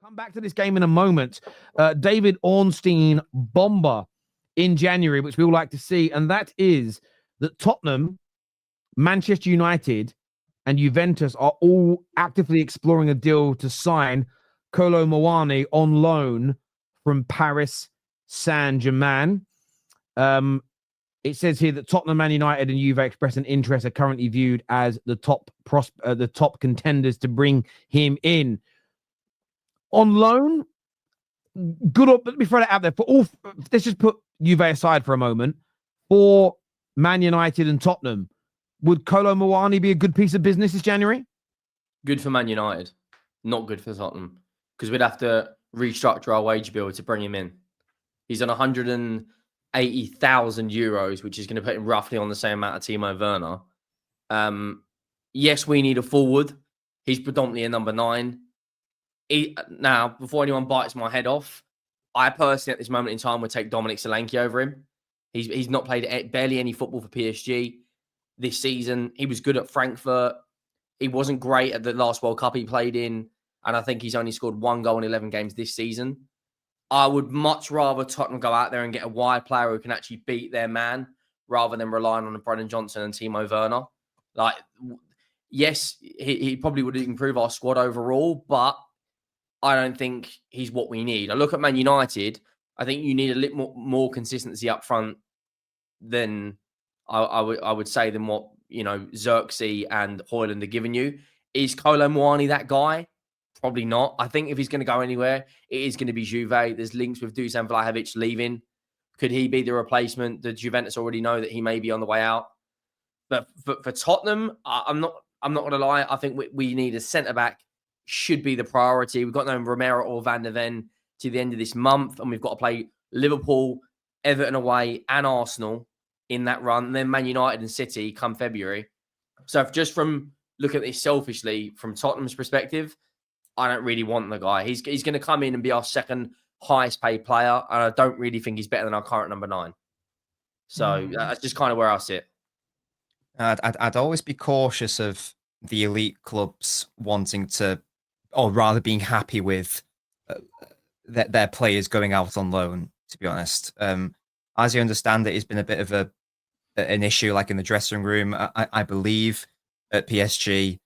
Come back to this game in a moment. David Ornstein bomber in January, which we all like to see, and that is that Tottenham, Manchester United, and Juventus are all actively exploring a deal to sign Kolo Muani on loan from Paris Saint-Germain. It says here that Tottenham, Man United, and Juve express an interest, are currently viewed as the top contenders to bring him in. On loan, good. Let me throw that out there. Let's just put Juve aside for a moment. For Man United and Tottenham, would Kolo Muani be a good piece of business this January? Good for Man United, not good for Tottenham, because we'd have to restructure our wage bill to bring him in. He's on 180,000 euros, which is going to put him roughly on the same amount of Timo Werner. Yes, we need a forward. He's predominantly a number 9. Now, before anyone bites my head off, I personally at this moment in time would take Dominic Solanke over him. He's not played barely any football for PSG this season. He was good at Frankfurt. He wasn't great at the last World Cup he played in, and I think he's only scored 1 goal in 11 games this season. I would much rather Tottenham go out there and get a wide player who can actually beat their man rather than relying on Brennan Johnson and Timo Werner. Like, yes, he probably would improve our squad overall, but I don't think he's what we need. I look at Man United. I think you need a little more consistency up front than I would say than what Xerxes and Højlund are giving you. Is Kolo Muani that guy? Probably not. I think if he's going to go anywhere, it is going to be Juve. There's links with Dusan Vlahovic leaving. Could he be the replacement? Did Juventus already know that he may be on the way out? But for Tottenham, I'm not going to lie. I think we need a centre back. Should be the priority. We've got no Romero or Van der Ven to the end of this month, and we've got to play Liverpool, Everton away, and Arsenal in that run, and then Man United and City come February. So just from looking at this selfishly, from Tottenham's perspective, I don't really want the guy. He's going to come in and be our second highest paid player, and I don't really think he's better than our current number 9. So that's just kind of where I sit. I'd always be cautious of the elite clubs wanting to, or rather being happy with their players going out on loan, to be honest. As you understand it, it's been a bit of an issue, like in the dressing room, I believe, at PSG.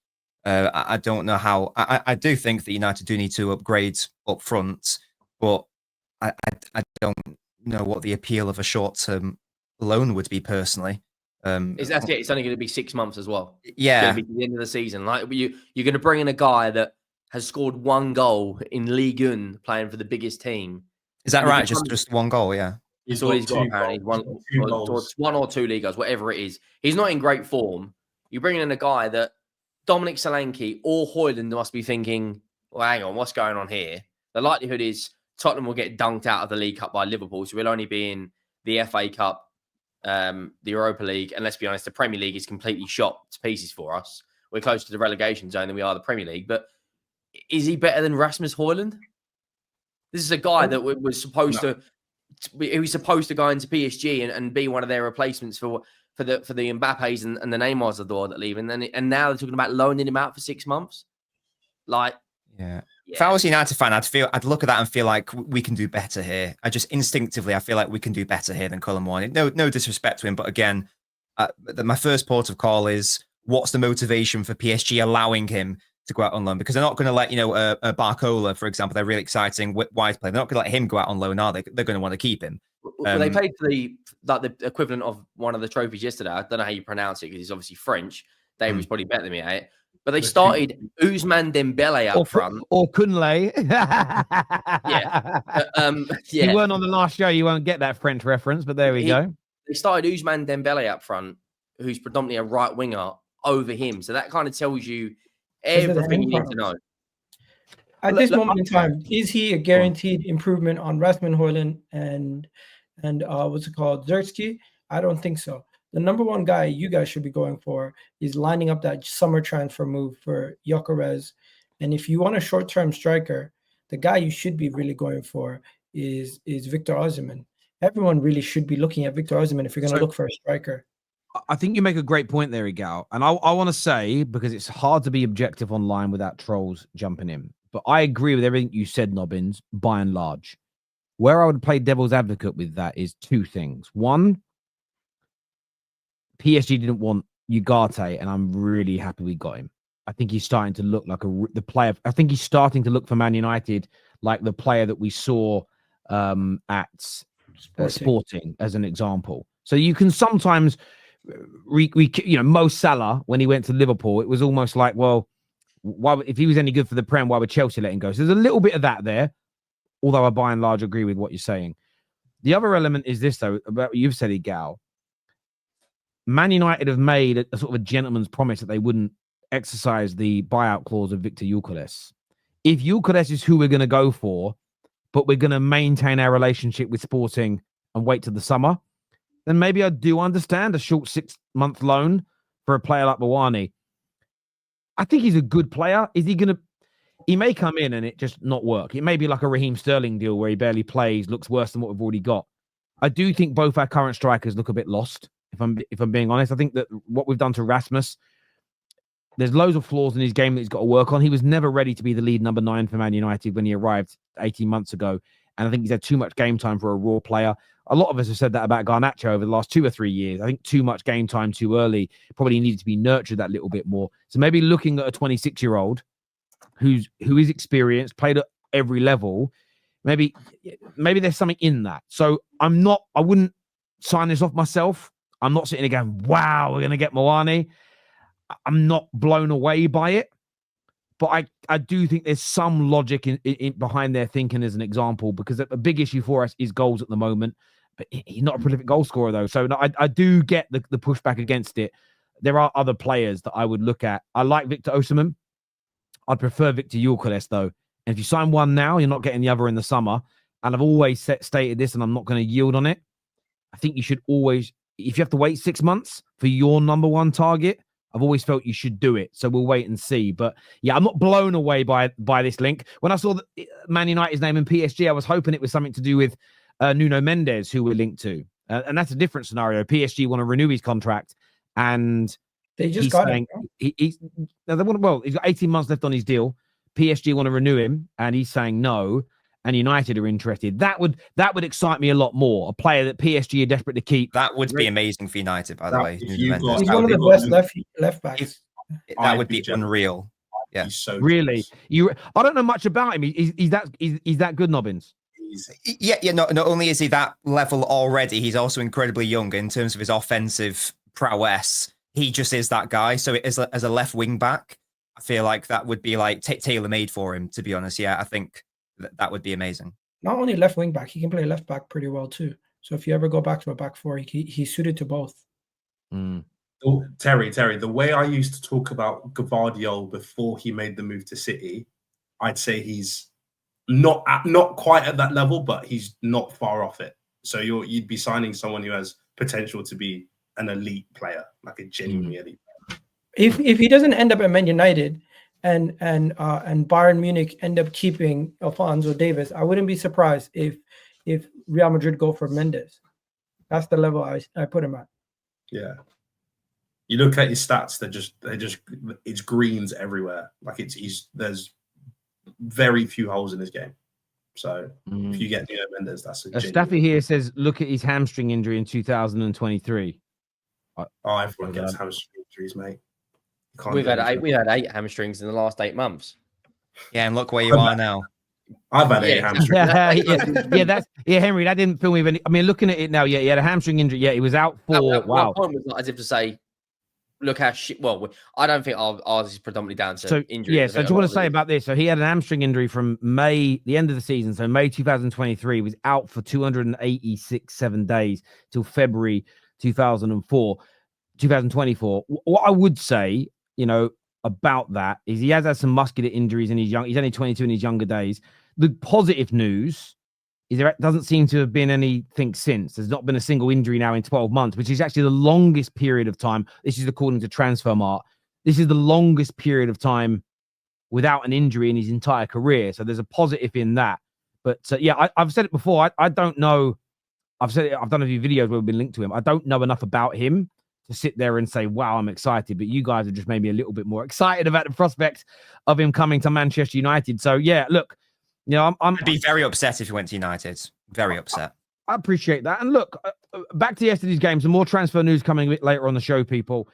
I don't know how. I do think that United do need to upgrade up front, but I don't know what the appeal of a short-term loan would be personally. It's only going to be 6 months as well. Yeah, it's going to be the end of the season. Like you're going to bring in a guy that has scored 1 goal in Ligue 1 playing for the biggest team. Is that right? Just 1 goal, yeah. He's all he's got apparently. One or two league goals, whatever it is. He's not in great form. You're bringing in a guy that Dominic Solanke or Højlund must be thinking, well, hang on, what's going on here? The likelihood is Tottenham will get dunked out of the League Cup by Liverpool, so we'll only be in the FA Cup, the Europa League, and let's be honest, the Premier League is completely shot to pieces for us. We're closer to the relegation zone than we are the Premier League, but is he better than Rasmus Højlund? This is a guy that was supposed to go into PSG and be one of their replacements for the Mbappes and the Neymars of the world that leave, and now they're talking about loaning him out for 6 months. Like, yeah. If I was a United fan, I'd look at that and feel like we can do better here. I feel like we can do better here than Kolo Muani. No disrespect to him, but again, my first port of call is what's the motivation for PSG allowing him to go out on loan? Because they're not going to let Barcola, for example, they're really exciting wide player. They're not going to let him go out on loan, are they? They're going to want to keep him. Well, they paid for the equivalent of one of the trophies yesterday. I don't know how you pronounce it because he's obviously French. Dave was probably better than me at it. But they started Ousmane Dembele up front. Or Kunle. Yeah. You weren't on the last show. You won't get that French reference, but there we go. They started Ousmane Dembele up front, who's predominantly a right winger, over him. So that kind of tells you everything you need to know. At this moment in time, is he a guaranteed improvement on Rasmus Højlund and what's it called, Xerxes? I don't think so. The number 1 guy you guys should be going for is lining up that summer transfer move for Gyökeres. And if you want a short-term striker, the guy you should be really going for is Victor Osimhen. Everyone really should be looking at Victor Osimhen if you're going to look for a striker. I think you make a great point there, Igal. And I want to say, because it's hard to be objective online without trolls jumping in, But I agree with everything you said, Nobbins, by and large. Where I would play devil's advocate with that is two things. One, PSG didn't want Ugarte, and I'm really happy we got him. I think he's starting to look like the player. I think he's starting to look for Man United like the player that we saw at Sporting as an example. So you can sometimes, Mo Salah, when he went to Liverpool, it was almost like, well, why, if he was any good for the Prem, why would Chelsea let him go? So there's a little bit of that there, although I by and large agree with what you're saying. The other element is this, though, about what you've said, Igal. Man United have made a sort of a gentleman's promise that they wouldn't exercise the buyout clause of Victor Gyökeres. If Gyökeres is who we're going to go for, but we're going to maintain our relationship with Sporting and wait till the summer, then maybe I do understand a short 6-month loan for a player like Muani. I think he's a good player. Is he going to... He may come in and it just not work. It may be like a Raheem Sterling deal where he barely plays, looks worse than what we've already got. I do think both our current strikers look a bit lost, if I'm being honest. I think that what we've done to Rasmus, there's loads of flaws in his game that he's got to work on. He was never ready to be the lead number 9 for Man United when he arrived 18 months ago. And I think he's had too much game time for a raw player. A lot of us have said that about Garnacho over the last 2 or 3 years. I think too much game time too early. Probably needed to be nurtured that little bit more. So maybe looking at a 26-year-old who is experienced, played at every level, maybe there's something in that. So I wouldn't sign this off myself. I'm not sitting there going, wow, we're going to get Muani. I'm not blown away by it. But I do think there's some logic in behind their thinking as an example, because a big issue for us is goals at the moment. But he's not a prolific goal scorer, though. So I do get the pushback against it. There are other players that I would look at. I like Victor Osimhen. I'd prefer Victor Gyökeres, though. And if you sign one now, you're not getting the other in the summer. And I've always stated this, and I'm not going to yield on it. I think you should always, if you have to wait 6 months for your number one target, I've always felt you should do it. So we'll wait and see. But yeah, I'm not blown away by this link. When I saw Man United's name in PSG, I was hoping it was something to do with Nuno Mendes, who we're linked to. And that's a different scenario. PSG want to renew his contract, and they just got him. He's got 18 months left on his deal. PSG want to renew him, and he's saying no. And United are interested. That would excite me a lot more. A player that PSG are desperate to keep. That would be amazing for United, by the way. He's one of the best left backs. That would be unreal. Yeah, so really. I don't know much about him. He's that good, Nobbins. Yeah. Not only is he that level already, he's also incredibly young in terms of his offensive prowess. He just is that guy. So as a left wing back, I feel like that would be like tailor made for him. To be honest, yeah, I think that would be amazing. Not only left wing back, he can play left back pretty well too. So if you ever go back to a back four, he's suited to both. Mm. Oh, Terry, the way I used to talk about Gvardiol before he made the move to City, I'd say he's not quite at that level, but he's not far off it. So you'd be signing someone who has potential to be an elite player, like a genuinely elite player. If he doesn't end up at Man United and Bayern Munich end up keeping Alphonso Davies, I wouldn't be surprised if Real Madrid go for Mendes. That's the level I put him at. Yeah. You look at his stats, it's greens everywhere. Like there's very few holes in his game. So if you get Nuno Mendes, that's a Staffy here says, look at his hamstring injury in 2023. Everyone gets hamstring injuries, mate. We've had 8 hamstrings in the last 8 months. Yeah, and look where you are now. I've had 8 hamstrings. Henry, that didn't fill me with any. I mean, looking at it now, he had a hamstring injury. Yeah, he was out for. Wow. My point was not as if to say, look how shit. Well, I don't think ours is predominantly down to injury. Yeah, so I just want to say about this. So he had an hamstring injury from the end of the season. So May 2023, was out for 286 days till February 2024. What I would say, about that is he has had some muscular injuries in he's only 22 in his younger days. The positive news is there doesn't seem to have been anything since. There's not been a single injury now in 12 months, which is actually the longest period of time. This is according to Transfermarkt. This is the longest period of time without an injury in his entire career. So there's a positive in that. But I've said it before. I don't know. I've done a few videos where we've been linked to him. I don't know enough about him to sit there and say, wow, I'm excited. But you guys have just made me a little bit more excited about the prospect of him coming to Manchester United. So, yeah, look, you know, I'd be very upset if he went to United. Very upset. I appreciate that. And look, back to yesterday's game, some more transfer news coming a bit later on the show, people.